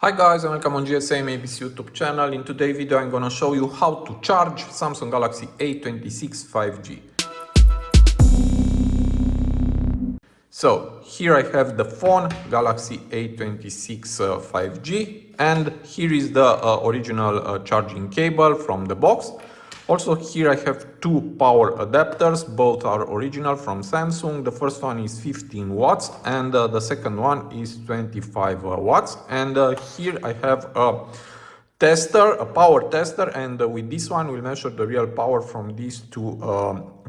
Hi guys and welcome on GSM ABC YouTube channel. In today's video I'm gonna show you how to charge Samsung Galaxy A26 5G. So here I have the phone Galaxy A26 5G and here is the original charging cable from the box. Also here I have two power adapters, both are original from Samsung. The first one is 15 watts and the second one is 25 watts. And here I have a tester, a power tester, and with this one we'll measure the real power from these two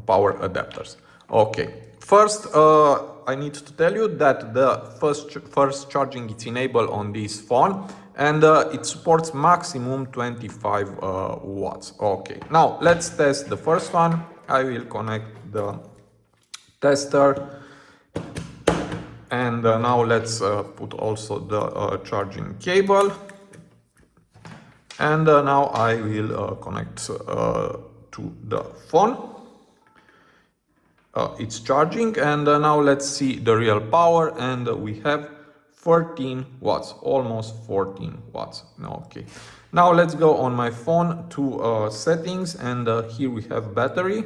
power adapters. Okay, first I need to tell you that the first charging is enabled on this phone and it supports maximum 25 watts. Okay, now let's test the first one. I will connect the tester and now let's put also the charging cable. And now I will connect to the phone. It's charging and now let's see the real power, and we have 14 watts, almost 14 watts. Okay, now let's go on my phone to settings, and here we have battery,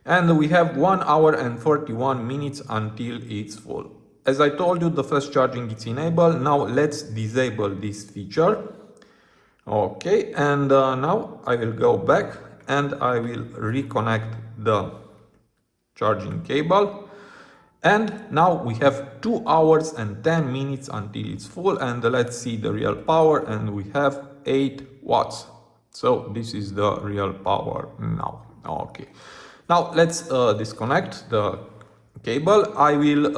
and we have 1 hour and 41 minutes until it's full. As I told you, the fast charging is enabled. Now let's disable this feature. Okay, and now I will go back and I will reconnect the charging cable, and now we have 2 hours and 10 minutes until it's full, and let's see the real power, and we have 8 watts. So this is the real power now. Okay, now let's disconnect the cable. I will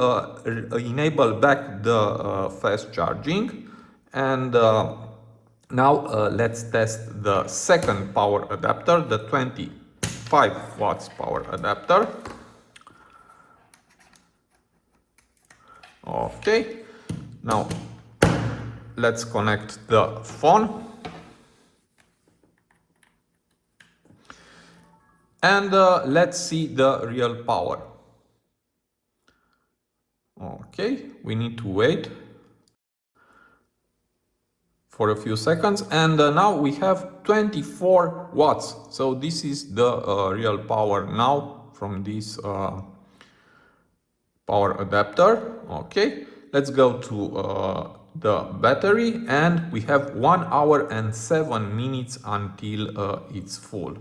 enable back the fast charging, and now let's test the second power adapter, the 25 watts power adapter. Okay, now let's connect the phone and let's see the real power. Okay, we need to wait for a few seconds, and now we have 24 watts. So this is the real power now from this power adapter. Okay, let's go to the battery, and we have 1 hour and 7 minutes until it's full,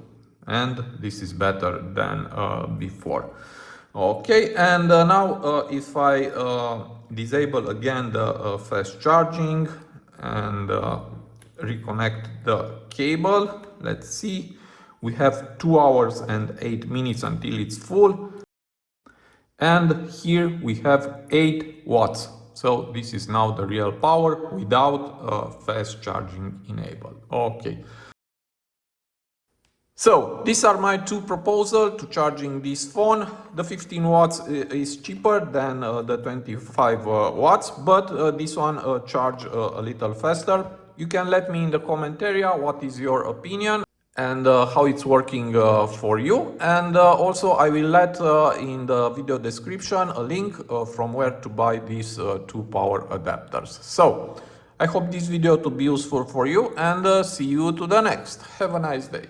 and this is better than before. Okay, and now if I disable again the fast charging and reconnect the cable, let's see, we have 2 hours and 8 minutes until it's full, and here we have 8 watts. So this is now the real power without fast charging enabled. Okay. So these are my two proposals to charging this phone. The 15 watts is cheaper than the 25 watts, but this one charge a little faster. You can let me in the comment area what is your opinion and how it's working for you. And also I will let in the video description a link from where to buy these two power adapters. So I hope this video to be useful for you, and see you to the next. Have a nice day.